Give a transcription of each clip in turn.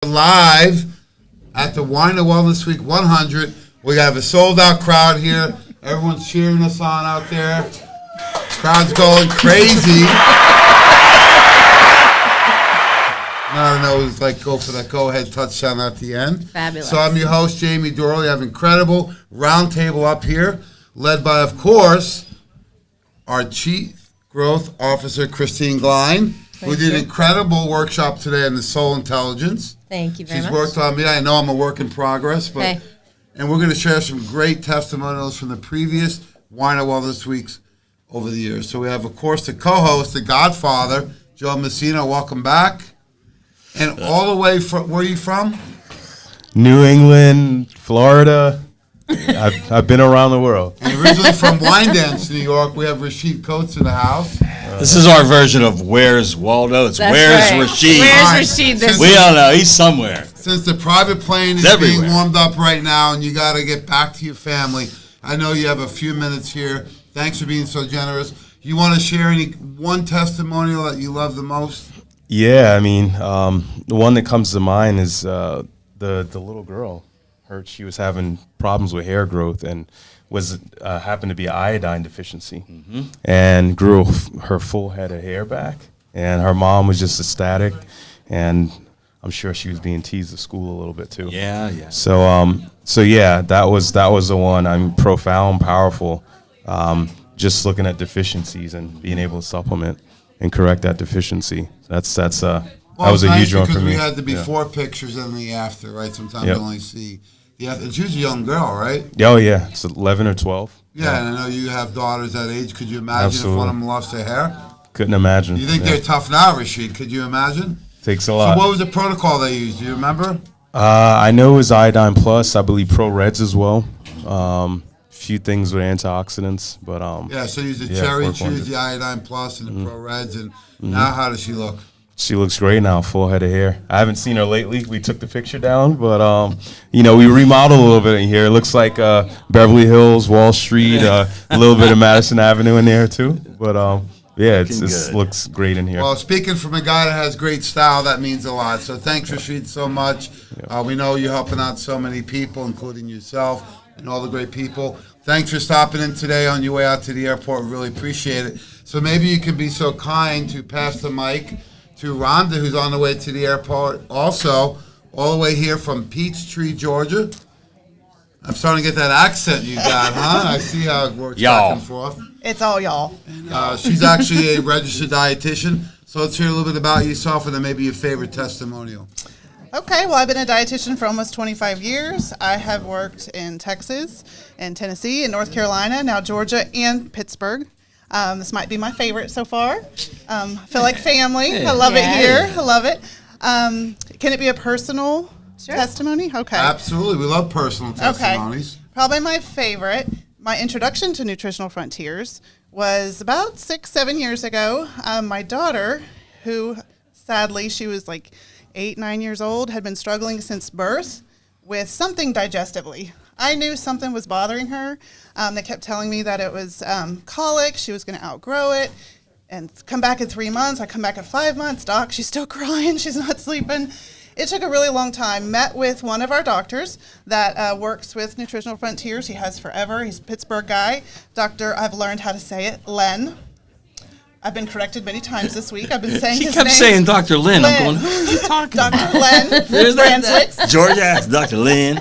Live at the Wine and Wellness Week 100. We have a sold-out crowd here. Everyone's cheering us on out there. Crowd's going crazy. I don't know, it was like go for that go-ahead touchdown at the end. Fabulous. So I'm your host, Jamie Doyle. We have an incredible round table up here, led by, of course, our Chief Growth Officer, Christine Glein, who did an incredible workshop today on the soul intelligence. Thank you very much. She's worked on me. I know I'm a work in progress, but Hey. and we're going to share some great testimonials from the previous Wine and Wellness Weeks over the years. So we have, of course, the co-host, the Godfather, Joe Messina. Welcome back. And all the way from, where are you from? New England, Florida. I've been around the world. And originally from Wine Dance, New York. We have Rashid Coates in the house. This is our version of Where's Waldo. It's That's Where's right. Rashid. Where's All right. Rashid this We week? don't know. He's somewhere. Since the private plane is Everywhere. being warmed up right now and you got to get back to your family, I know you have a few minutes here. Thanks for being so generous. You want to share one testimonial that you love the most? Yeah, I mean, the one that comes to mind is the little girl. She was having problems with hair growth and was happened to be iodine deficiency, and grew her full head of hair back. And her mom was just ecstatic, and I'm sure she was being teased at school a little bit too. Yeah. So yeah, that was the one. I'm profound, powerful. Just looking at deficiencies and being able to supplement and correct that deficiency. That was a huge one for because me. we had the before pictures and the after, right? Sometimes Yep. you only see the after. She was a young girl, right? Oh yeah, it's 11 or 12. Yeah, and I know you have daughters that age. Could you imagine if Absolutely. one of them lost their hair? Couldn't imagine. You think they're tough now, Rashid? Could you imagine? Takes a So lot. what was the protocol they used? Do you remember? I know it was iodine plus. I believe Pro Reds as well. Few things with antioxidants, but Yeah, so use the Yeah, cherry 400. chews, the iodine plus, and the Pro Reds. And now how does she look? she looks great now, full head of hair. I haven't seen her lately. We took the picture down, but we remodeled a little bit in here. It looks like Beverly Hills, Wall Street, a little bit of Madison Avenue in there too. But yeah, it good. looks great in here. Well, speaking from a guy that has great style, that means a lot. So thanks, Rashid, so much. We know you're helping out so many people, including yourself and all the great people. Thanks for stopping in today on your way out to the airport. We really appreciate it. So maybe you can be so kind to pass the mic to Rhonda, who's on the way to the airport also, all the way here from Peachtree, Georgia. I'm starting to get that accent you got, huh? I see how it works back Y'all. and forth. It's all y'all. She's actually a registered dietitian. So let's hear a little bit about yourself and then maybe your favorite testimonial. Okay, well, I've been a dietitian for almost 25 years. I have worked in Texas, in Tennessee, in North Carolina, now Georgia, and Pittsburgh. This might be my favorite so far. I feel like family. I love it here. I love it. Can it be a personal testimony? Okay. Absolutely. We love personal testimonies. Okay. Probably my favorite. My introduction to Nutritional Frontiers was about 6-7 years ago. My daughter, who sadly, she was like 8-9 years old, had been struggling since birth with something digestively. I knew something was bothering her. They kept telling me that it was colic. She was going to outgrow it and come back in 3 months. I come back in 5 months. Doc, she's still crying. She's not sleeping. It took a really long time. Met with one of our doctors that works with Nutritional Frontiers. He has forever. He's a Pittsburgh guy. Doctor, I've learned how to say it, Len. I've been corrected many times this week. I've been saying She his kept name. saying Dr. Lynn. I'm Lynn. going, who are you talking about? Dr. Len Branswitz. Georgia asked Dr. Lynn.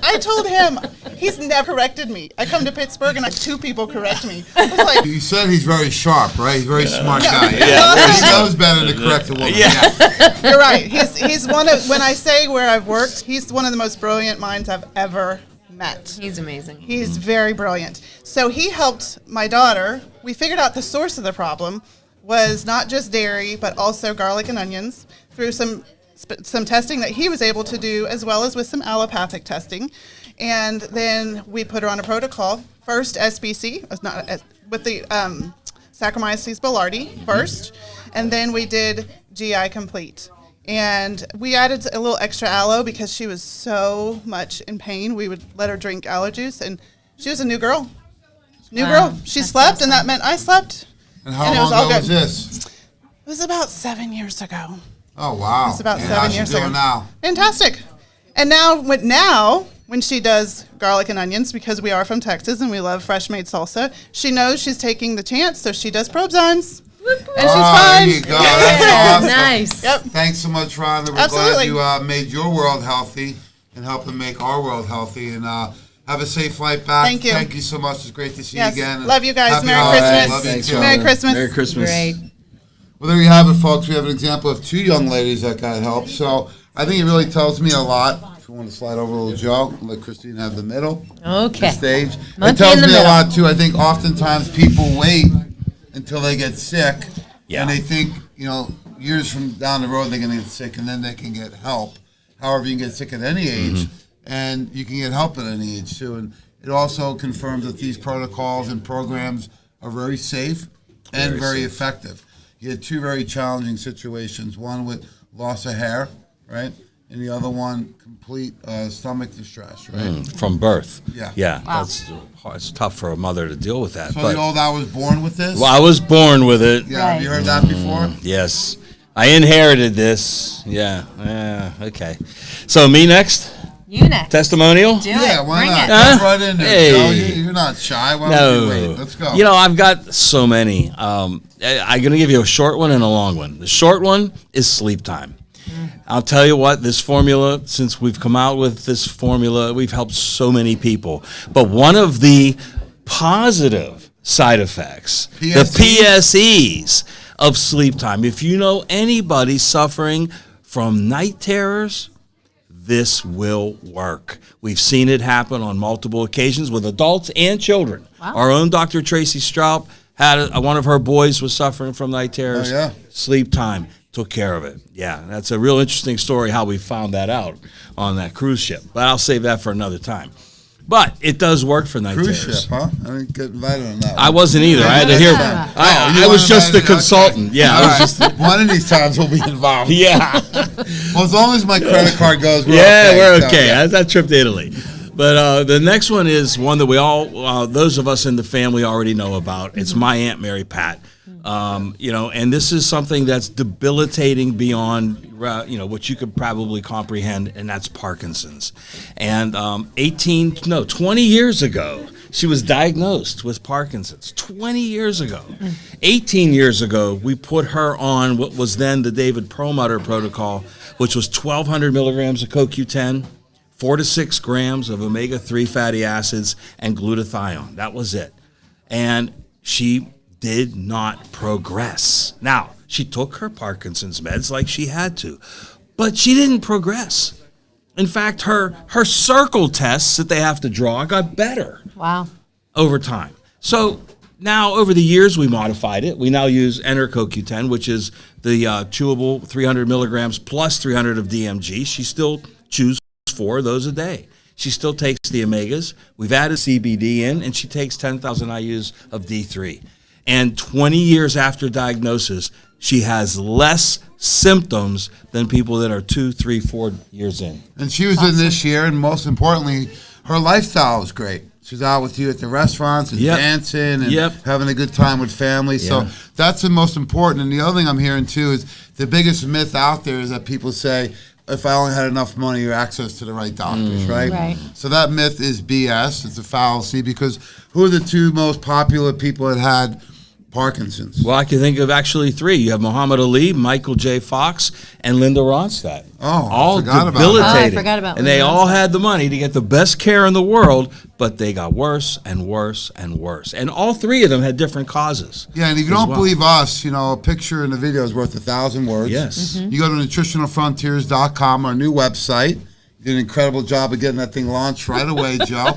I told him, he's never corrected me. I come to Pittsburgh and I have 2 people correct me. I was like, You said he's very sharp, right? He's a very smart guy. Yeah. He knows better to correct a woman. Yeah. you're right. He's one of, when I say where I've worked, he's one of the most brilliant minds I've ever met. He's amazing. He's very brilliant. So he helped my daughter. We figured out the source of the problem was not just dairy, but also garlic and onions through some testing that he was able to do, as well as with some allopathic testing. And then we put her on a protocol. First, SBC, with the Saccharomyces boulardii first, and then we did GI Complete. And we added a little extra aloe because she was so much in pain. We would let her drink aloe juice, and she was a new girl. New girl. She That's slept, awesome. and that meant I slept. And how And it was long all ago was good. this? It was about 7 years ago. Oh, wow. It's about And 7 how's she years doing ago. now? Fantastic. And when she does garlic and onions, because we are from Texas and we love fresh made salsa, she knows she's taking the chance, so she does probe zones. And she's fine. There you go. That's awesome. Nice. Yep. Thanks so much, Rhonda. We're Absolutely. glad you made your world healthy and helping make our world healthy. And have a safe flight back. Thank you. Thank you so much. It's great to see Yes. you again. Love you guys. Happy Merry holidays. Christmas. Love you Thanks, too. Merry Christmas. Merry Christmas. Great. Well, there you have it, folks. We have an example of two young ladies that got help. So I think it really tells me a lot. If you want to slide over a little Joe, let Christine have the middle. Okay. The stage. Monkey It tells in the me a middle. lot, too. I think oftentimes people wait until they get sick. Yeah. And they think, years from down the road they're going to get sick and then they can get help. However, you can get sick at any age and you can get help at any age, too. And it also confirms that these protocols and programs are very safe and very effective. You had two very challenging situations, one with loss of hair, right? And the other one, complete stomach distress, right? From birth. Yeah. Yeah. It's tough for a mother to deal with that. So but you know that I was born with this? well, I was born with it. Yeah, have you heard that before? Yes. I inherited this. Yeah. Yeah. Okay. So me next? You next. Testimonial? Do Yeah, it. why Bring not? it. Jump right in there, Hey. Joe. You're not shy. Why don't you wait? Let's go. I've got so many. I'm going to give you a short one and a long one. The short one is sleep time. I'll tell you what, this formula, since we've come out with this formula, we've helped so many people. But one of the positive side effects, the PSEs of sleep time, if you know anybody suffering from night terrors, this will work. We've seen it happen on multiple occasions with adults and children. Wow. Our own Dr. Tracy Straub had one of her boys was suffering from night terrors. Oh, yeah. Sleep time took care of it. Yeah, that's a real interesting story how we found that out on that cruise ship. But I'll save that for another time. But it does work for night Cruise terrors. ship, huh? I didn't get invited on that I one. wasn't either. I had to hear. I was just the consultant. Yeah, I All was right. just. One of these times we'll be involved. Yeah. Well, as long as my credit card goes, we're Yeah, okay. we're So, okay. yeah. That trip to Italy. But the next one is one that we all, those of us in the family already know about. It's my Aunt Mary Pat. And this is something that's debilitating beyond, what you could probably comprehend, and that's Parkinson's. And 20 years ago, she was diagnosed with Parkinson's. 20 years ago. 18 years ago, we put her on what was then the David Perlmutter protocol, which was 1,200 milligrams of CoQ10, 4 to 6 grams of omega-3 fatty acids, and glutathione. That was it. And she did not progress. Now, she took her Parkinson's meds like she had to, but she didn't progress. In fact, her circle tests that they have to draw got better Wow. over time. So now, over the years, we modified it. We now use Enter-CoQ10, which is the chewable 300 milligrams plus 300 of DMG. She still chews 4 of those a day. She still takes the omegas. We've added CBD in, and she takes 10,000 IUs of D3. And 20 years after diagnosis, she has less symptoms than people that are 2, 3, 4 years in. And she was in this year, and most importantly, her lifestyle was great. She's out with you at the restaurants and Yep. dancing and Yep. having a good time with family. So Yeah. that's the most important. And the other thing I'm hearing, too, is the biggest myth out there is that people say, if I only had enough money or access to the right doctors, right? Right. So that myth is BS. It's a fallacy because who are the two most popular people that had Parkinson's? Well, I can think of actually 3. You have Muhammad Ali, Michael J. Fox, and Linda Ronstadt. Oh, I all forgot about that. debilitated. Oh, I forgot about And they Linda all Ronstadt. had the money to get the best care in the world, but they got worse and worse and worse. And all 3 of them had different causes. Yeah, and if you as don't well. believe us, a picture and a video is worth 1,000 words. Yes. You go to nutritionalfrontiers.com, our new website. You did an incredible job of getting that thing launched right away, Joe.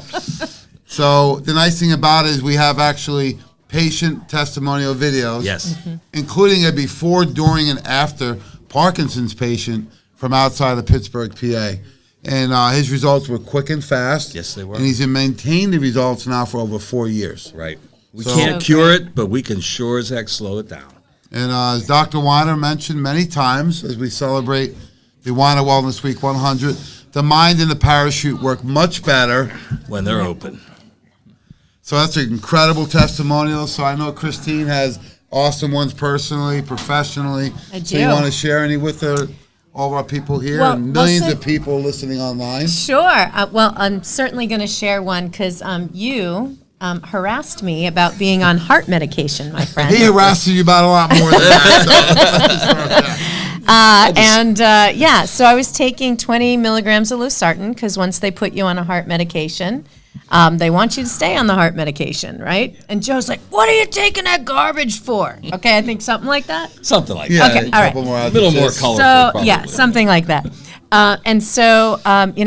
So the nice thing about it is we have actually patient testimonial videos. Yes. Including a before, during, and after Parkinson's patient from outside of Pittsburgh, PA. And his results were quick and fast. Yes, they were. And he's maintained the results now for over 4 years. Right. We So- can't So cure great. it, but we can sure as heck slow it down. And as Dr. Weiner mentioned many times as we celebrate the Weiner Wellness Week 100, the mind and the parachute work much better. When they're open. So that's an incredible testimonial. So I know Christine has awesome ones personally, professionally. I So you do. want to share any with all of our people here Well, and millions so- of people listening online? Sure. Well, I'm certainly going to share one because you harassed me about being on heart medication, my friend. He harasses you about a lot more than that. So I was taking 20 milligrams of losartan because once they put you on a heart medication, they want you to stay on the heart medication, right? And Joe's like, "What are you taking that garbage for?" Okay, I think something like that. Something like Yeah, that. Okay, a all right. couple more A little more adjectives. colorful. So probably. yeah, something like that. I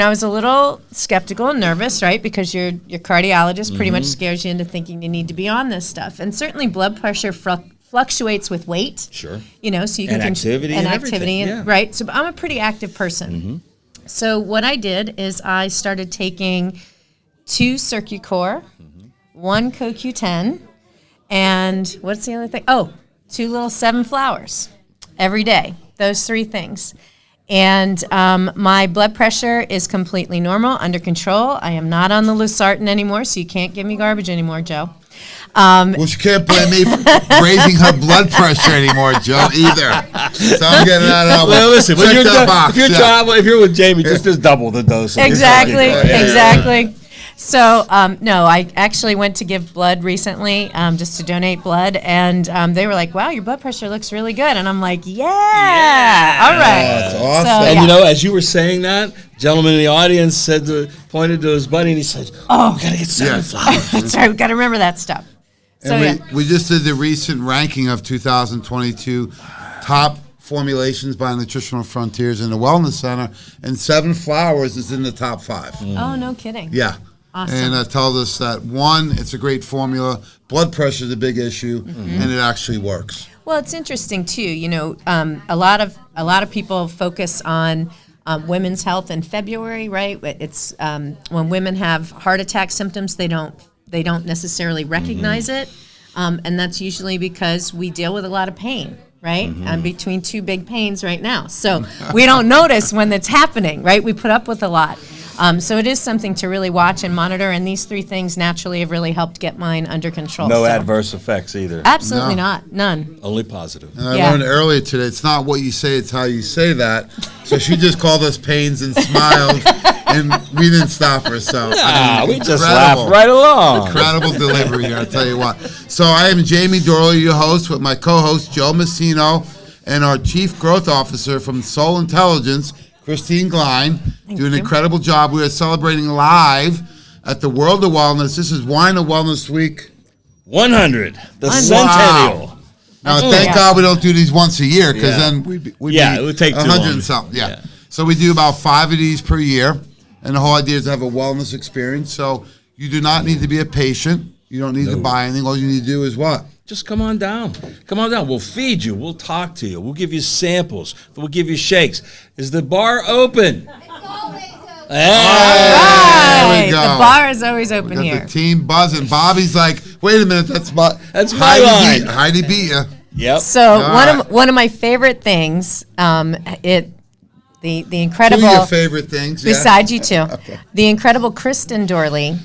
was a little skeptical and nervous, right? Because your cardiologist pretty much scares you into thinking you need to be on this stuff, and certainly blood pressure fluctuates with weight. Sure. So you can And activity and everything, yeah. right. So I'm a pretty active person. So what I did is I started taking 2 Circucor, 1 CoQ10, and what's the other thing? Oh, 2 little 7 flowers every day. Those 3 things. And my blood pressure is completely normal, under control. I am not on the losartan anymore, so you can't give me garbage anymore, Joe. Well, she can't blame me for raising her blood pressure anymore, Joe, either. So I'm getting that out. Well, listen, when Check you're that box, if you're yeah. traveling, if you're with Jamie, just double the dose. of Exactly, your drug. exactly. So, no, I actually went to give blood recently, just to donate blood, and they were like, "Wow, your blood pressure looks really good," and I'm like, "Yeah, all right." That's awesome. So, And yeah. you know, as you were saying that, gentleman in the audience pointed to his buddy and he said, "Oh, we gotta get 7 Yeah. flowers." That's right. We got to remember that stuff. So And we just did the recent ranking of 2022 top formulations by Nutritional Frontiers in the Wellness Center, and 7 Flowers is in the top 5. Oh, no kidding. Yeah. Awesome. And that tells us that, 1, it's a great formula. Blood pressure is a big issue, and it actually works. Well, it's interesting too. A lot of people focus on women's health in February, right? It's when women have heart attack symptoms, they don't necessarily recognize it, and that's usually because we deal with a lot of pain, right? I'm between 2 big pains right now, so we don't notice when it's happening, right? We put up with a lot. So it is something to really watch and monitor, and these 3 things naturally have really helped get mine under control. No so. adverse effects either. Absolutely No. not, none. Only positive. And I Yeah. learned earlier today, it's not what you say, it's how you say that. So she just called us pains and smiled, and we didn't stop her. So We just incredible. laugh right along. Incredible delivery here, I'll tell you what. So I am Jamie Dorley, your host, with my co-host Joe Messino and our Chief Growth Officer from Soul Intelligence, Christine Glein, doing an incredible job. We are celebrating live at the World of Wellness. This is Wine of Wellness Week. 100, the Wow. centennial. Now, Oh, thank yeah. God we don't do these once a year, because Yeah. then we'd be Yeah, it would take too 100 long. and something. Yeah. Yeah. So we do about 5 of these per year, and the whole idea is to have a wellness experience. So you do not need to be a patient. You don't need to buy anything. All you need to do is what? Just come on down. Come on down. We'll feed you. We'll talk to you. We'll give you samples. We'll give you shakes. Is the bar open? There we Right. go. The bar is always open Got here. the team buzzing. Bobby's like, wait a minute, that's my my line. Heidi beat you. Yep. So right. one of my favorite things, the Two of incredible your favorite things. Yeah. besides you two, the incredible Kristen Dorley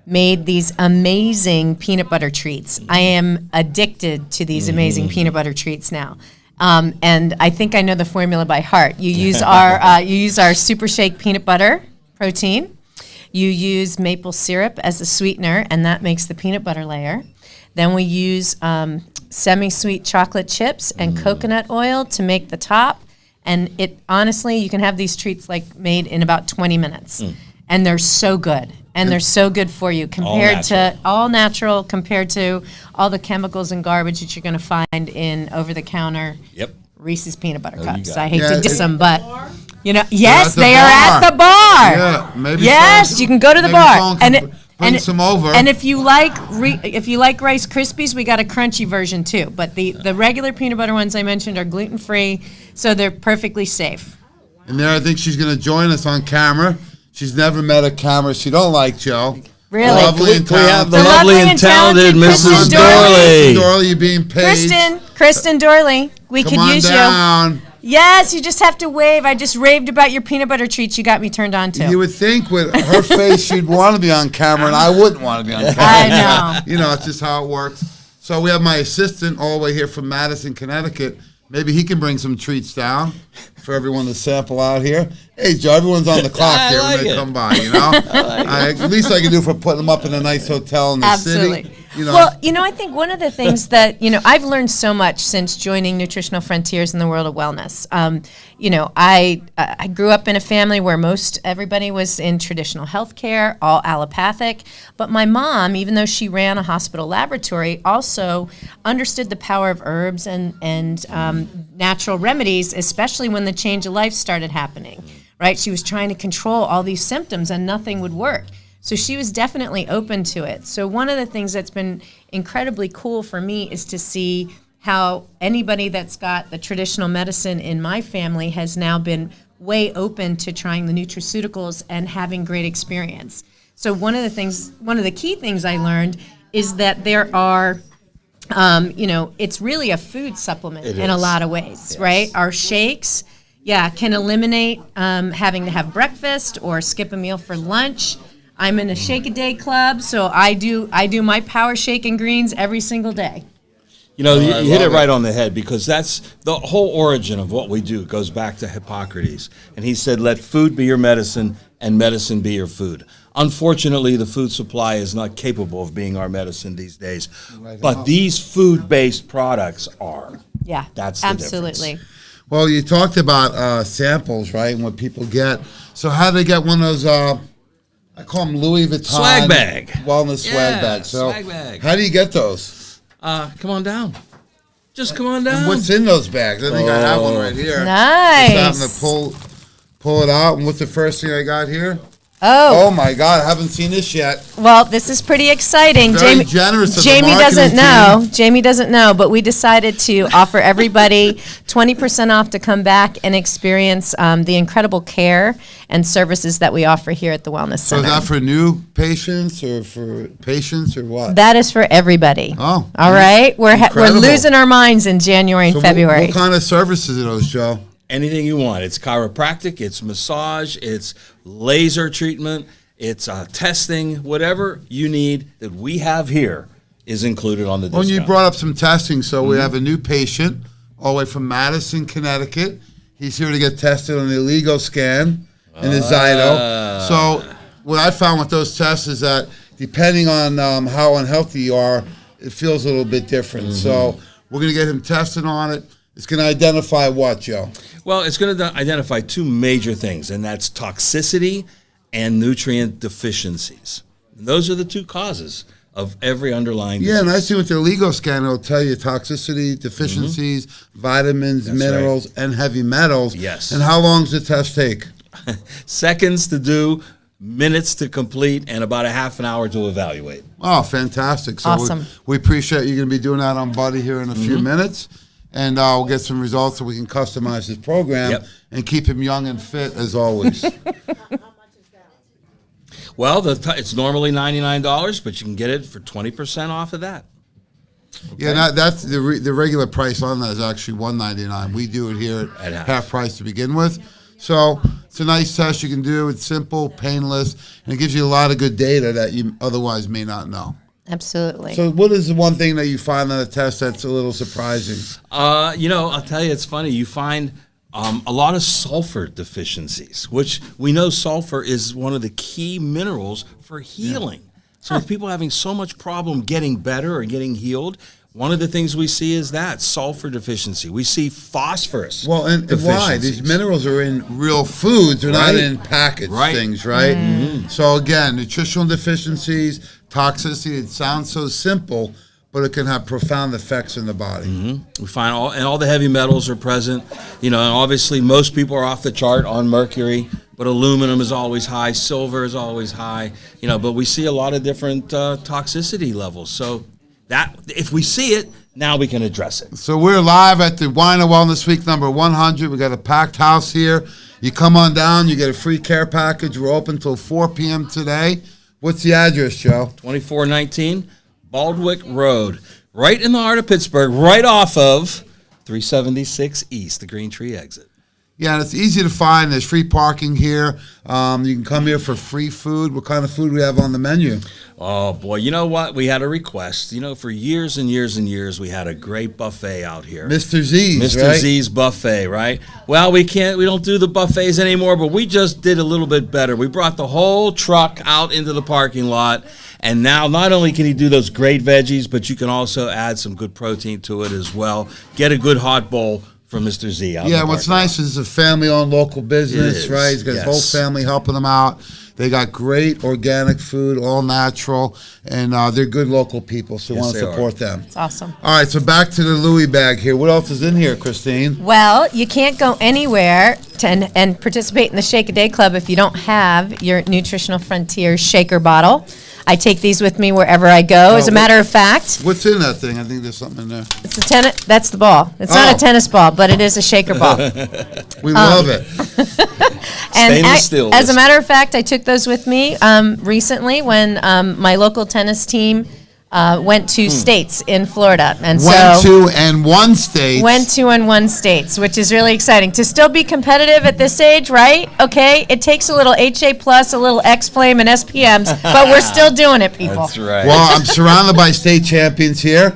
made these amazing peanut butter treats. I am addicted to these amazing peanut butter treats now. And I think I know the formula by heart. You use our Super Shake peanut butter protein. You use maple syrup as a sweetener, and that makes the peanut butter layer. Then we use semi-sweet chocolate chips and coconut oil to make the top. And it honestly, you can have these treats like made in about 20 minutes, and they're so good. And they're so good for you compared to all natural, compared to all the chemicals and garbage that you're going to find in over-the-counter Yep. Reese's peanut butter you cups. got I it. hate Yeah, to diss it- them, but yes, at the they are at bar. the bar. Yeah, maybe Yes, someone- you can go to the maybe bar someone can bring and some over. And if you like Rice Krispies, we got a crunchy version too. But the regular peanut butter ones I mentioned are gluten free, so they're perfectly safe. And there, I think she's going to join us on camera. She's never met a camera she don't like, Joe. Really? Lovely and We have the talented. lovely and talented Kristen Mrs. Dorley. Dorley. Dorley, you're being paid. Kristen Dorley, we Come could on use down. you. Yes, you just have to wave. I just raved about your peanut butter treats. You got me turned on to. You would think with her face she'd want to be on camera, and I wouldn't want to be on camera. I know. You know, it's just how it works. So we have my assistant all the way here from Madison, Connecticut. Maybe he can bring some treats down for everyone to sample out here. Hey, Joe, everyone's on the clock I here like when they it. come by, you know? At least I can do for putting them up in a nice hotel in the Absolutely. city. You know? Well, I think one of the things that, I've learned so much since joining Nutritional Frontiers in the world of wellness. I grew up in a family where most everybody was in traditional healthcare, all allopathic. But my mom, even though she ran a hospital laboratory, also understood the power of herbs and natural remedies, especially when the change of life started happening. Right? She was trying to control all these symptoms and nothing would work. So she was definitely open to it. So one of the things that's been incredibly cool for me is to see how anybody that's got the traditional medicine in my family has now been way open to trying the nutraceuticals and having great experience. So one of the key things I learned is that there are, it's really a food supplement in a lot of ways, right? Our shakes, can eliminate having to have breakfast or skip a meal for lunch. I'm in a shake-a-day club, so I do my power shake and greens every single day. You hit it right on the head, because that's the whole origin of what we do. It goes back to Hippocrates. And he said, let food be your medicine and medicine be your food. Unfortunately, the food supply is not capable of being our medicine these days. But these food-based products are. Yeah, That's the absolutely. difference. Well, you talked about samples, right, and what people get. So how do they get one of those, I call them Louis Vuitton. Swag bag. Wellness swag bags. So swag bag. how do you get those? Come on down. Just come on down. And what's in those bags? I think I have one right here. Nice. Just having to pull it out. And what's the first thing I got here? Oh, Oh my God, I haven't seen this yet. well, this is pretty exciting. Very generous of the Jamie marketing doesn't know. team. Jamie doesn't know, but we decided to offer everybody 20% off to come back and experience the incredible care and services that we offer here at the Wellness So Center. is that for new patients or for patients or what? That is for everybody. Oh, All right, we're incredible. losing our minds in January and So February. What kind of services are those, Joe? Anything you want. It's chiropractic, it's massage, it's laser treatment, it's testing, whatever you need that we have here is included on the Well, discount. you brought up some testing, so we have a new patient all the way from Madison, Connecticut. He's here to get tested on the Ellego scan and the Zyto. So what I found with those tests is that depending on how unhealthy you are, it feels a little bit different. So we're going to get him tested on it. It's going to identify what, Joe? Well, it's going to identify two major things, and that's toxicity and nutrient deficiencies. And those are the two causes of every underlying disease. Yeah, and I see with the Ellego scan, it'll tell you toxicity, deficiencies, vitamins, minerals, and heavy metals. Yes. And how long does the test take? Seconds to do, minutes to complete, and about a half an hour to evaluate. Oh, fantastic. So Awesome. we appreciate you going to be doing that on Buddy here in a few minutes. And we'll get some results so we can customize his program Yep. and keep him young and fit as always. Well, it's normally $99, but you can get it for 20% off of that. Yeah, that's the regular price on that is actually $199. We do it here At at half. half price to begin with. So it's a nice test you can do. It's simple, painless, and it gives you a lot of good data that you otherwise may not know. Absolutely. So what is the one thing that you find on a test that's a little surprising? I'll tell you, it's funny. You find a lot of sulfur deficiencies, which we know sulfur is one of the key minerals for healing. So if people are having so much problem getting better or getting healed, one of the things we see is that sulfur deficiency. We see phosphorus. Well, and why? deficiencies. These minerals are in real foods. They're not Right. in packaged Right. things, right? So again, nutritional deficiencies, toxicity, it sounds so simple, but it can have profound effects in the body. We find all the heavy metals are present. And obviously most people are off the chart on mercury, but aluminum is always high, silver is always high. But we see a lot of different toxicity levels. So that if we see it, now we can address it. So we're live at the Wine and Wellness Week number 100. We got a packed house here. You come on down, you get a free care package. We're open till 4 p.m. today. What's the address, Joe? 2419 Baldwick Road, right in the heart of Pittsburgh, right off of 376 East, the Green Tree exit. Yeah, and it's easy to find. There's free parking here. You can come here for free food. What kind of food we have on the menu? Oh, boy. You know what? We had a request. You know, for years and years and years, we had a great buffet out here. Mr. Z's, Mr. right? Z's buffet, right? Well, we don't do the buffets anymore, but we just did a little bit better. We brought the whole truck out into the parking lot, and now not only can you do those great veggies, but you can also add some good protein to it as well. Get a good hot bowl from Mr. Z out in Yeah, the what's parking lot. nice is it's a family-owned local business, It is, right? He's got his whole yes. family helping him out. They got great organic food, all natural, and they're good local people, so we Yes, want to they are. support them. It's awesome. All right, so back to the Louis bag here. What else is in here, Christine? Well, you can't go anywhere and participate in the Shake a Day Club if you don't have your Nutritional Frontiers shaker bottle. I take these with me wherever I go. As a matter of fact, What's in that thing? I think there's something in there. it's a tennis. That's the ball. It's not Oh. a tennis ball, but it is a shaker ball. We love it. And Stainless steel, as a listen. matter of fact, I took those with me recently when my local tennis team went to states in Florida, and Went so to and won states. went to and won states, which is really exciting to still be competitive at this age, right? Okay, it takes a little HA plus, a little X Flame, and SPMs, but we're still doing it, people. That's right. Well, I'm surrounded by state champions here.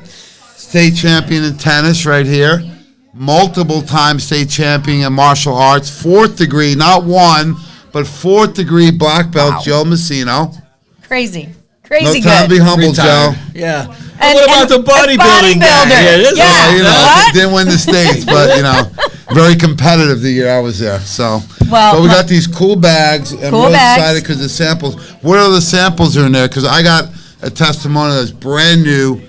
State champion in tennis right here. Multiple time state champion in martial arts. 4th degree, not one, but 4th degree black belt, Wow. Joe Messino. Crazy, No crazy time to be good. humble, Retired. Joe. Yeah. And- What about and the bodybuilding guy? bodybuilder. Yeah, this Yeah. one. You know, What? didn't win the states, but very competitive the year I was there. So, Well, but we my- got these cool bags, and Cool we're bags. excited because the samples. What other samples are in there? Because I got a testimonial that's brand new,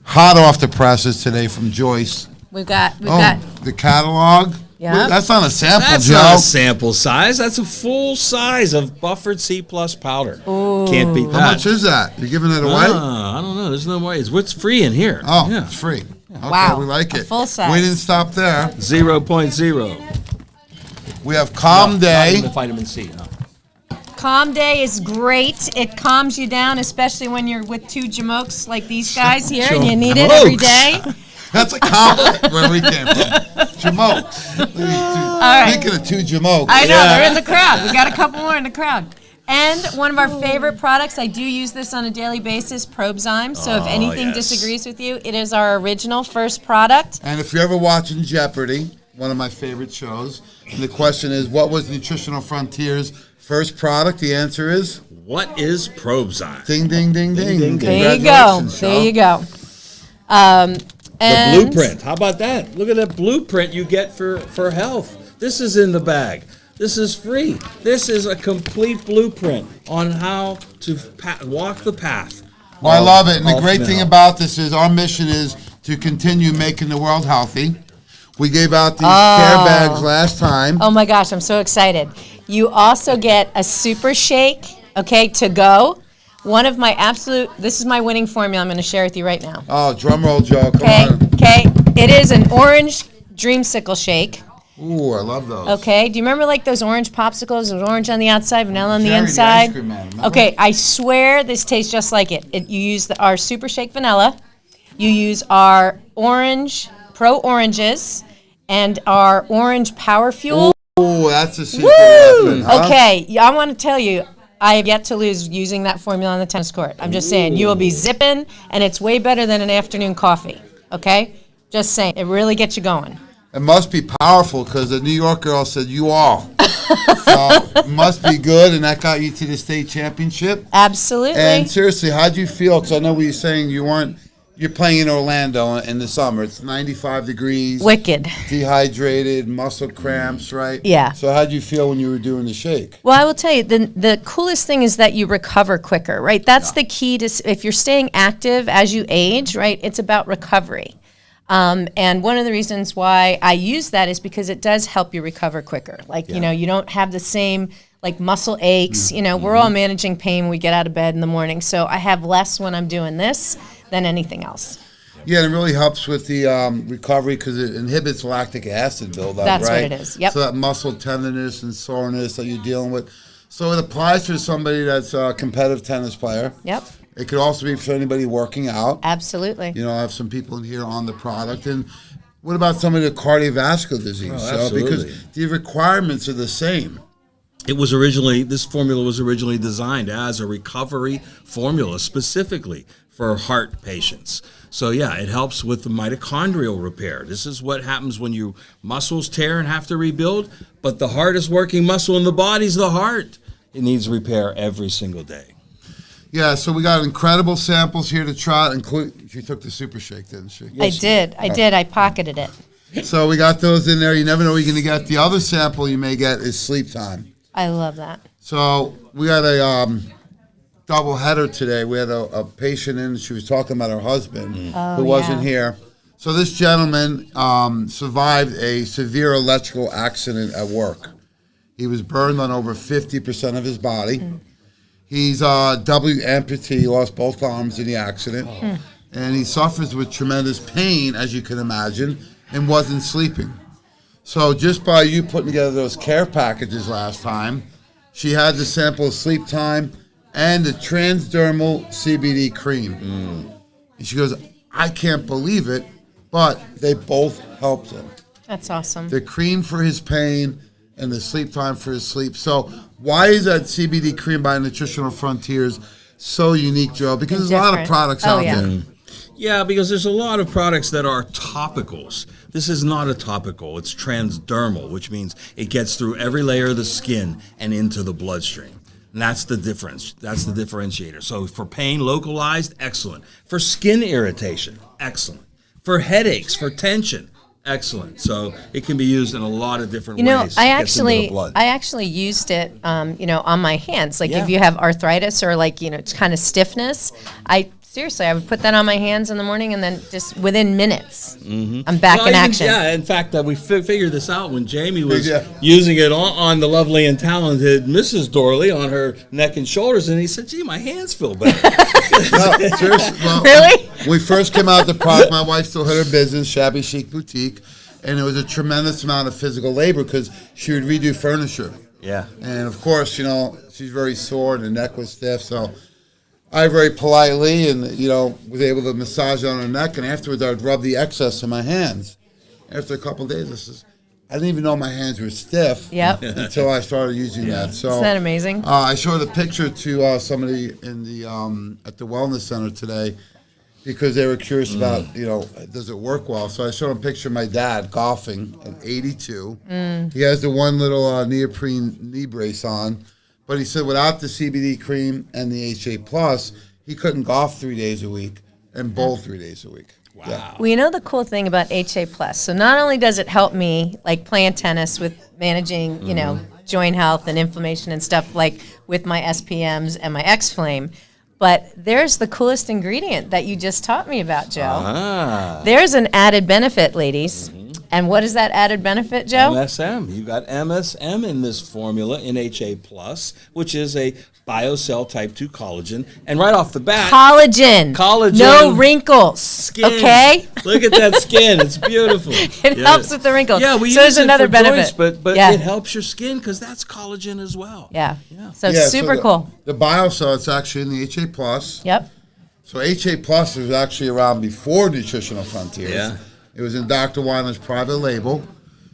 hot off the presses today from Joyce. We've got The catalog. Yeah. Well, that's not a sample, That's Joe. not a sample size. That's a full size of buffered C plus powder. Can't beat that. How much is that? You're giving it away? I don't know. There's no way. What's free in here? Oh, yeah. it's free. Okay, Wow, we like a it. full size. We didn't stop there. 0.0. We have Calm Not Day. in the vitamin C. No. Calm Day is great. It calms you down, especially when you're with two jamokes like these guys here, and you need it every Jamokes. day. That's a compliment where we came from. Jamokes. right. Speaking of two Jamokes. I know, they're in the crowd. We got a couple more in the crowd. And one of our favorite products, I do use this on a daily basis, Probezyme. So if anything yes. disagrees with you, it is our original first product. And if you're ever watching Jeopardy, one of my favorite shows, and the question is, what was Nutritional Frontiers' first product? The answer is What is Probezyme? ding, ding, ding, ding. ding, ding. There you go. Congratulations, There Joe. you go. The And blueprint. How about that? Look at that blueprint you get for health. This is in the bag. This is free. This is a complete blueprint on how to walk the path. Well, I love it. And the great ultimate thing health. about this is our mission is to continue making the world healthy. We gave out these care bags last time. oh my gosh, I'm so excited. You also get a super shake, okay, to go. One of my this is my winning formula I'm going to share with you right now. Oh, drum roll, Joe. Come Okay, on. okay. It is an orange dreamsicle shake. Ooh, I love those. Okay, do you remember like those orange popsicles? It was orange on the outside, vanilla on the Jerry, the inside. ice cream man, remember? Okay, I swear this tastes just like it. You use our Super Shake vanilla, you use our orange Pro Oranges, and our orange Power Fuel. Ooh, that's a secret Woo! weapon, huh? Okay, I want to tell you, I have yet to lose using that formula on the tennis court. I'm just saying, you will be zipping, and it's way better than an afternoon coffee. Okay, just saying, it really gets you going. It must be powerful because the New York girl said you all. So it must be good, and that got you to the state championship. Absolutely. And seriously, how'd you feel? Because I know what you're saying. You're playing in Orlando in the summer. It's 95 degrees. Wicked. Dehydrated, muscle cramps, right? Yeah. So how'd you feel when you were doing the shake? Well, I will tell you, the coolest thing is that you recover quicker, right? That's the key to, if you're staying active as you age, right, it's about recovery. And one of the reasons why I use that is because it does help you recover quicker. Like, you know, you don't have the same, like, muscle aches. You know, we're all managing pain when we get out of bed in the morning. So I have less when I'm doing this than anything else. Yeah, and it really helps with the recovery because it inhibits lactic acid buildup, That's what right? it is, yep. So that muscle tenderness and soreness that you're dealing with. So it applies to somebody that's a competitive tennis player. Yep, It could also be for anybody working out. absolutely. You know, I have some people in here on the product. And What about somebody with cardiovascular disease? absolutely. Because the requirements are the same. This formula was originally designed as a recovery formula specifically for heart patients. So yeah, it helps with the mitochondrial repair. This is what happens when your muscles tear and have to rebuild, but the hardest working muscle in the body is the heart. It needs repair every single day. Yeah, so we got incredible samples here to try. She took the Super Shake, didn't she? I did. I pocketed it. So we got those in there. You never know what you're going to get. The other sample you may get is sleep time. I love that. So we got a double header today. We had a patient in. She was talking about her husband who wasn't here. So this gentleman survived a severe electrical accident at work. He was burned on over 50% of his body. He's double amputee. He lost both arms in the accident. And he suffers with tremendous pain, as you can imagine, and wasn't sleeping. So just by you putting together those care packages last time, she had the sample of sleep time and the transdermal CBD cream. And she goes, I can't believe it, but they both helped him. That's awesome. The cream for his pain and the sleep time for his sleep. So why is that CBD cream by Nutritional Frontiers so unique, Joe? Because there's a lot of products out there. Yeah, because there's a lot of products that are topicals. This is not a topical. It's transdermal, which means it gets through every layer of the skin and into the bloodstream. And that's the difference. That's the differentiator. So for pain localized, excellent. For skin irritation, excellent. For headaches, for tension, excellent. So it can be used in a lot of different ways. I Gets into the blood. actually used it, on my hands. Like if you have arthritis or kind of stiffness, I would put that on my hands in the morning, and then just within minutes, I'm back in action. Yeah, in fact, we figured this out when Jamie was using it on the lovely and talented Mrs. Dorley on her neck and shoulders, and he said, gee, my hands feel better. No, seriously. Well, Really? When we first came out with the product, my wife still had her business, Shabby Chic Boutique, and it was a tremendous amount of physical labor because she would redo furniture. Yeah. And, of course, she's very sore and her neck was stiff, so I very politely and, was able to massage on her neck, and afterwards I would rub the excess in my hands. After a couple of days, I didn't even know my hands were stiff until I started using that. So, isn't that amazing? I showed a picture to somebody in the at the wellness center today because they were curious about, does it work well? So I showed them a picture of my dad golfing at 82. He has the one little neoprene knee brace on. But he said without the CBD cream and the HA Plus, he couldn't golf 3 days a week and bowl 3 days a week. Wow. Yeah. Well, the cool thing about HA Plus, so not only does it help me like playing tennis with managing, joint health and inflammation and stuff like with my SPMs and my X-Flame, but there's the coolest ingredient that you just taught me about, Joe. There's an added benefit, ladies. And what is that added benefit, Joe? MSM. You got MSM in this formula in HA Plus, which is a BioCell type 2 collagen. And right off the bat, Collagen. No wrinkles. Skin. Okay? Look at that skin. It's beautiful. It helps with the wrinkles. Yeah, we so use there's it another for benefit. joints, but Yeah. it helps your skin because that's collagen as well. Yeah. Yeah. So super cool. The BioCell, it's actually in the HA Plus. Yep. So HA Plus was actually around before Nutritional Frontiers. Yeah. It was in Dr. Weiner's private label.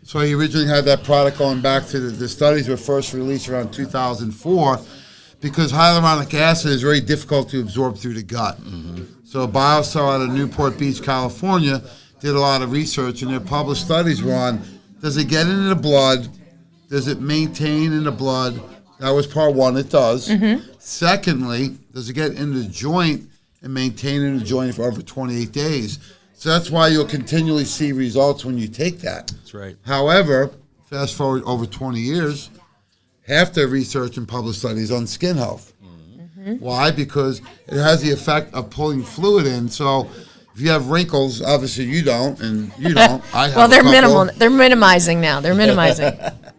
So he originally had that product going back to the studies were first released around 2004 because hyaluronic acid is very difficult to absorb through the gut. So BioCell out of Newport Beach, California, did a lot of research, and their published studies were on, does it get into the blood? Does it maintain in the blood? That was part one, it does. Secondly, does it get into the joint and maintain in the joint for over 28 days? So that's why you'll continually see results when you take that. That's right. However, fast forward over 20 years, half their research and published studies on skin health. Why? Because it has the effect of pulling fluid in. So if you have wrinkles, obviously you don't, and you don't. I have Well, they're a couple. minimal. They're minimizing now. They're minimizing.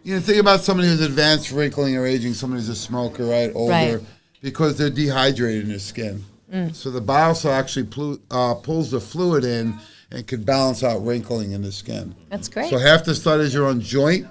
Think about somebody who's advanced wrinkling or aging, somebody who's a smoker, right, older, Right. because they're dehydrated in their skin. So the BioCell actually pulls the fluid in and can balance out wrinkling in the skin. That's great. So half the studies are on joint,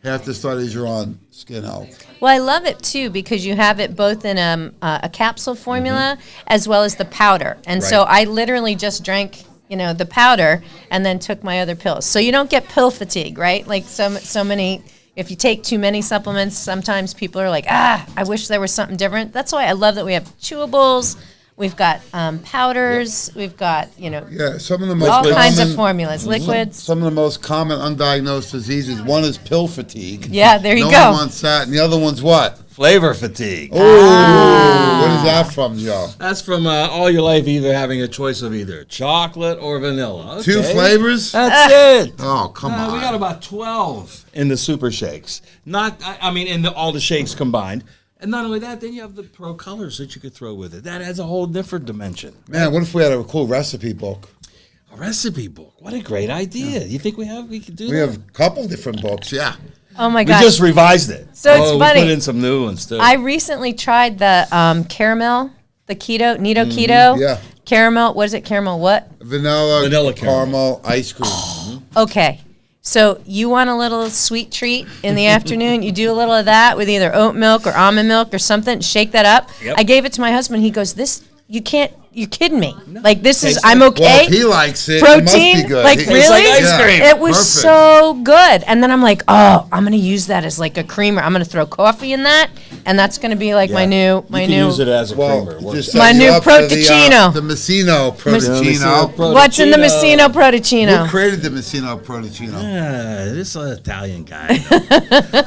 half the studies are on skin health. Well, I love it too because you have it both in a capsule formula as well as the powder. And so I literally just drank the powder, and then took my other pills. So you don't get pill fatigue, right? Like so many. If you take too many supplements, sometimes people are like, I wish there was something different. That's why I love that we have chewables. We've got powders. We've got, Yeah, some of the most all kinds of common- formulas, liquids. Some of the most common undiagnosed diseases. One is pill fatigue. Yeah, there you no go. one wants that, and the other one's what? Flavor fatigue. Oh, what is that from, Joe? That's from all your life either having a choice of either chocolate or vanilla. Two Okay. flavors? That's it. Oh, come on. We got about 12 in the super shakes. In all the shakes combined. And not only that, then you have the pro colors that you could throw with it. That adds a whole different dimension. Man, what if we had a cool recipe book? A recipe book. What a great idea. You think we could do We that? have a couple different books, yeah. Oh my We gosh. just revised it. So it's funny. We put in some new ones too. I recently tried the caramel, the keto, Nido Keto. Yeah. Caramel, what is it? Caramel what? Vanilla caramel. caramel ice cream. Okay. So you want a little sweet treat in the afternoon? You do a little of that with either oat milk or almond milk or something. Shake that up. Yep. I gave it to my husband. He goes, "This you can't. You're kidding me. Like this is. Tastes I'm like- okay." Well, if he likes it, Protein, it must be good. like He- really? like ice cream. It was Perfect. so good. And then I'm like, oh, I'm gonna use that as like a creamer. I'm gonna throw coffee in that, and that's gonna be like my You new. can use it as a Well, creamer. It works. just My set you new up for Protocino. The Messino Protocino. What's in the Messino Who Protocino? created the Messino Protocino? This Italian guy.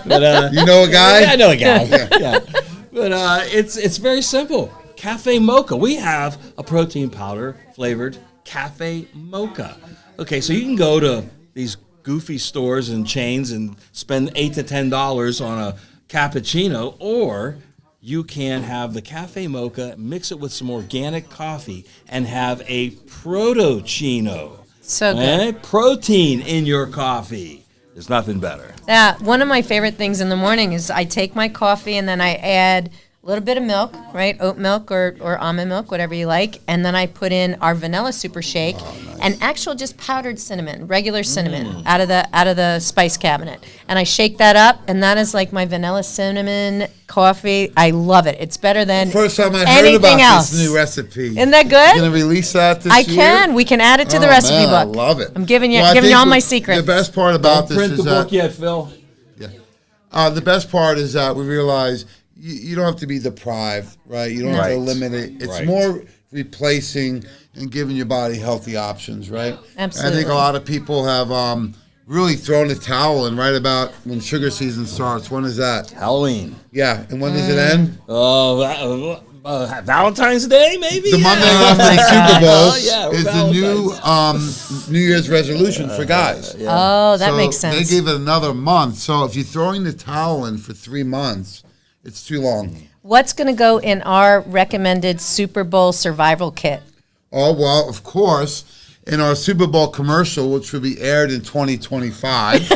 But, You know a guy? yeah, I know a guy. Yeah. But it's very simple. Cafe mocha. We have a protein powder flavored cafe mocha. Okay, so you can go to these goofy stores and chains and spend $8 to $10 on a cappuccino, or you can have the cafe mocha, mix it with some organic coffee, and have a protocino. So good. Protein in your coffee. There's nothing better. Yeah, one of my favorite things in the morning is I take my coffee and then I add a little bit of milk, right? Oat milk or almond milk, whatever you like. And then I put in our vanilla super shake and actual just powdered cinnamon, regular cinnamon out of the spice cabinet. And I shake that up, and that is like my vanilla cinnamon coffee. I love it. It's better than First time I heard anything about else. this new recipe. Isn't that You good? gonna release that this I year? can. We can add it to the Oh, recipe man, book. I love it. I'm giving you Well, I giving you think all my the secrets. best part about this Print is the book that yet, Phil. the best part is that we realize you don't have to be deprived, right? You don't have to Right. eliminate. It's Right. more replacing and giving your body healthy options, right? Absolutely. I think a lot of people have really thrown the towel in right about when sugar season starts. When is that? Halloween. Yeah, and when does it end? Valentine's Day, maybe? The Monday after the Super Bowl Yeah, is the new New Year's resolution for guys. Oh, that So makes sense. They gave it another month. So if you're throwing the towel in for 3 months, it's too long. What's going to go in our recommended Super Bowl survival kit? Oh, well, of course, in our Super Bowl commercial, which will be aired in 2025,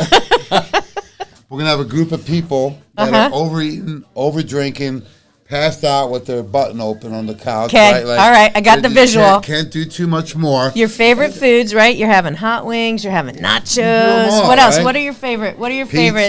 we're going to have a group of people that are overeating, over drinking, passed out with their button open on the couch. 'Kay, Right? all right, I got they the just visual. Can't do too much more. Your favorite foods, right? You're having hot wings. You're having nachos. them all, What else? right? What are your favorite? What are your Pizza. favorite?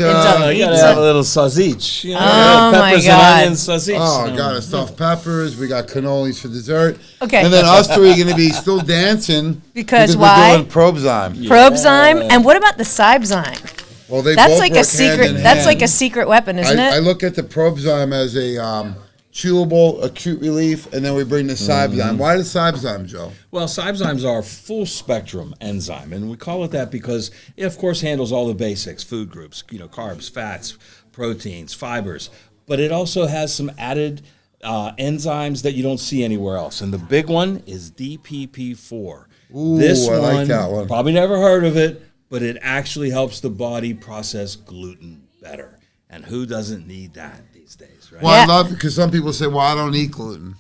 You gotta have a little sausage. You know, my peppers God. and onions, sausage. Oh, got stuffed peppers. We got cannolis for dessert. Okay. And then us three are going to be still dancing Because we're why? doing Probzyme. Probzyme. And what about the Cybzyme? Well, they That's both like work a secret. hand in That's hand. like a secret weapon, isn't I it? look at the Probzyme as a chewable acute relief, and then we bring the Cybzyme. Why the Cybzyme, Joe? Well, Cybzymes are a full spectrum enzyme, and we call it that because it, of course, handles all the basics, food groups, carbs, fats, proteins, fibers, but it also has some added enzymes that you don't see anywhere else. And the big one is DPP4. Ooh, this I one, like that one. Probably never heard of it, but it actually helps the body process gluten better. And who doesn't need that these days, right? Well, Yeah. I love it because some people say, well, I don't eat gluten.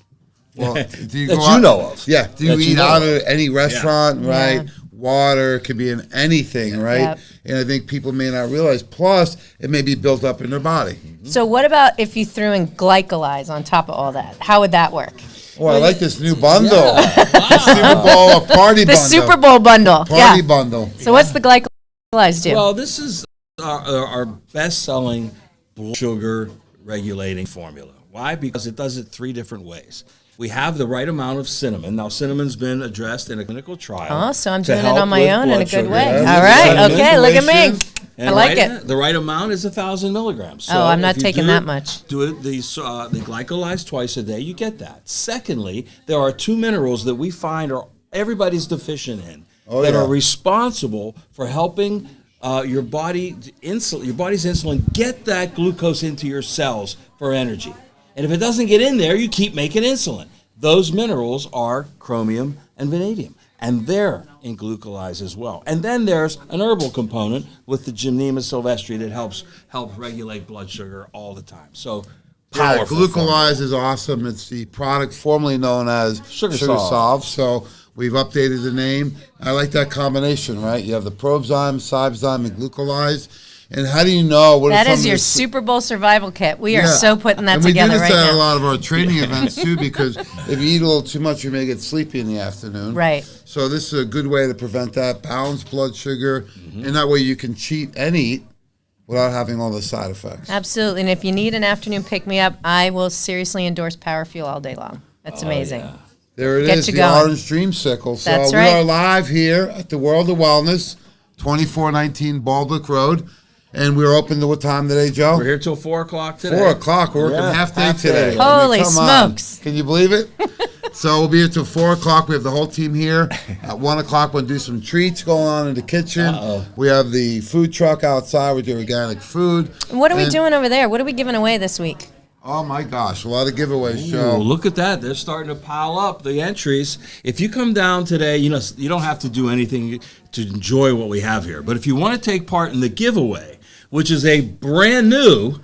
Well, do you That go you out- know of. Yeah. Do you That you eat know out of. at any restaurant, right? Yeah. Water, could be in anything, right? Yep. And I think people may not realize. Plus, it may be built up in their body. So what about if you threw in glycolyze on top of all that? How would that work? Oh, I like this new bundle. The Super Bowl party The bundle. Super Bowl bundle. Party Yeah. bundle. So what's the glycolyze do? Well, this is our best-selling blood sugar regulating formula. Why? Because it does it 3 different ways. We have the right amount of cinnamon. Now, cinnamon's been addressed in a clinical trial. Oh, so I'm to doing it help on my with own in a blood good sugar. way. Yeah, All right. cinnamon, Okay. Look at me. inhalation. I like it. The right amount is 1,000 milligrams. So Oh, I'm not if you taking do that it- much. Do it the glycolized twice a day. You get that. Secondly, there are 2 minerals that we find are everybody's deficient in that yeah. are responsible for helping your body's insulin get that glucose into your cells for energy. And if it doesn't get in there, you keep making insulin. Those minerals are chromium and vanadium, and they're in glucolize as well. And then there's an herbal component with the Gymnema sylvestre that helps regulate blood sugar all the time. So Yeah, powerful. Glucolize is awesome. It's the product formerly known as Sugar Solve. So we've updated the name. I like that combination, right? You have the Prozyme, Cybezyme, and Glucolize. And how do you know what That some is of your the- Super Bowl survival kit. We are Yeah. so putting that and together we do right this at a now. lot of our training events too, because if you eat a little too much, you may get sleepy in the afternoon. Right. So this is a good way to prevent that, balance blood sugar, Mm-hmm. and that way you can cheat and eat without having all the side effects. Absolutely. And if you need an afternoon pick-me-up, I will seriously endorse Power Fuel all day long. That's amazing. yeah. There it Get is, you the going. Orange Dreamsicle. So That's we right. are live here at the World of Wellness, 2419 Baldwick Road. And we're open to what time today, Joe? We're here till 4 o'clock today. 4 o'clock. We're working Yeah, half day half day. today. Holy come on. smokes. Can you believe it? So we'll be here till 4 o'clock. We have the whole team here. At 1 o'clock, we'll do some treats going on in the kitchen. We have the food truck outside with the organic food. And what are we And- doing over there? What are we giving away this week? Oh, my gosh. A lot of giveaways, Ooh, Joe. look at that. They're starting to pile up, the entries. If you come down today, you don't have to do anything to enjoy what we have here. But if you want to take part in the giveaway, which is a brand new,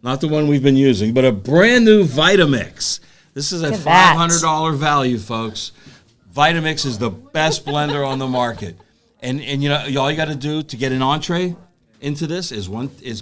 not the one we've been using, but a brand new Vitamix. This is a Look at that. $500 value, folks. Vitamix is the best blender on the market. And all you got to do to get an entree into this is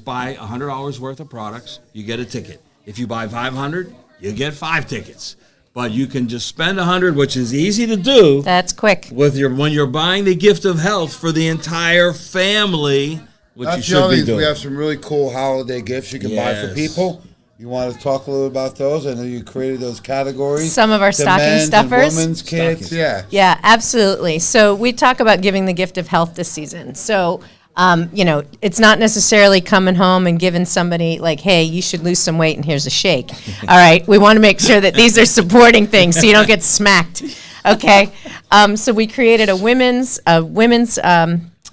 buy $100 worth of products. You get a ticket. If you buy 500, you get 5 tickets. But you can just spend 100, which is easy to do That's quick. when you're buying the gift of health for the entire family, which That's you the should other be thing. doing. We have some really cool holiday gifts you can buy for Yes. people. You want to talk a little about those? I know you created those categories. Some of our The stocking men's and stuffers. women's kits, Stockings. yeah. Yeah, absolutely. So we talk about giving the gift of health this season. So, it's not necessarily coming home and giving somebody like, hey, you should lose some weight and here's a shake. All right. We want to make sure that these are supporting things so you don't get smacked. Okay. So we created a women's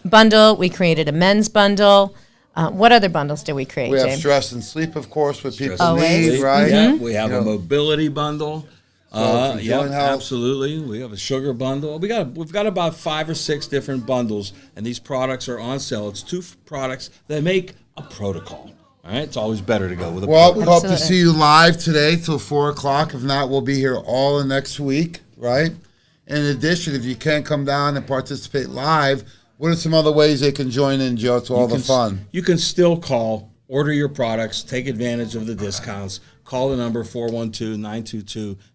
bundle. We created a men's bundle. What other bundles did we create, We have James? stress and sleep, of course, what people Always. need, right? Yeah, we have You a know, mobility bundle. for joint health. Absolutely. We have a sugar bundle. We've got about 5 or 6 different bundles, and these products are on sale. It's 2 products that make a protocol. All right, it's always better to go with a Well, we protocol. hope to Absolutely. see you live today till 4 o'clock. If not, we'll be here all the next week, right? In addition, if you can't come down and participate live, what are some other ways they can join in, Joe, to all the fun? You can still call, order your products, take advantage of the discounts. Call the number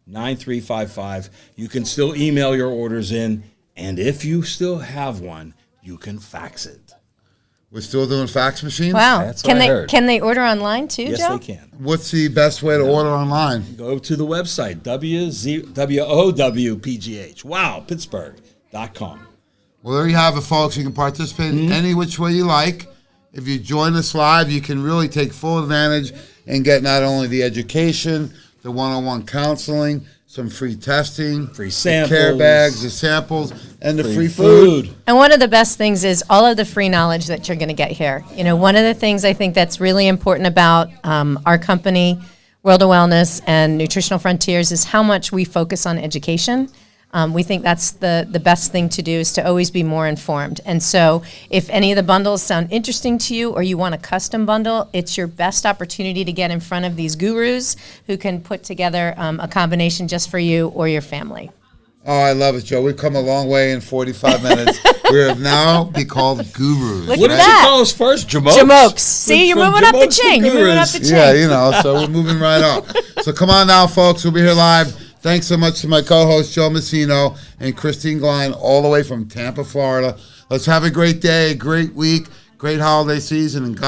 412-922-9355. You can still email your orders in, and if you still have one, you can fax it. We're still doing fax machines? Wow. That's what I heard. Can they order online too, Yes, Joe? they can. What's the best way to order online? Go to the website, WOWPGH. Wow, Pittsburgh.com. Well, there you have it, folks. You can participate in any which way you like. If you join us live, you can really take full advantage and get not only the education, the one-on-one counseling, some free testing, Free the care samples. bags, the samples, and the free food. And one of the best things is all of the free knowledge that you're going to get here. One of the things I think that's really important about our company, World of Wellness and Nutritional Frontiers, is how much we focus on education. We think that's the best thing to do, is to always be more informed. And so if any of the bundles sound interesting to you or you want a custom bundle, it's your best opportunity to get in front of these gurus who can put together a combination just for you or your family. Oh, I love it, Joe. We've come a long way in 45 minutes. We have now be called gurus. Look What at did that. you call us first? Jamokes? Jamokes. See, you're From moving up the Jamokes to chain. You're moving up gurus. the chain. Yeah, so we're moving right up. So come on now, folks. We'll be here live. Thanks so much to my co-host, Joe Messino, and Christine Glein, all the way from Tampa, Florida. Let's have a great day, great week, great holiday season, and God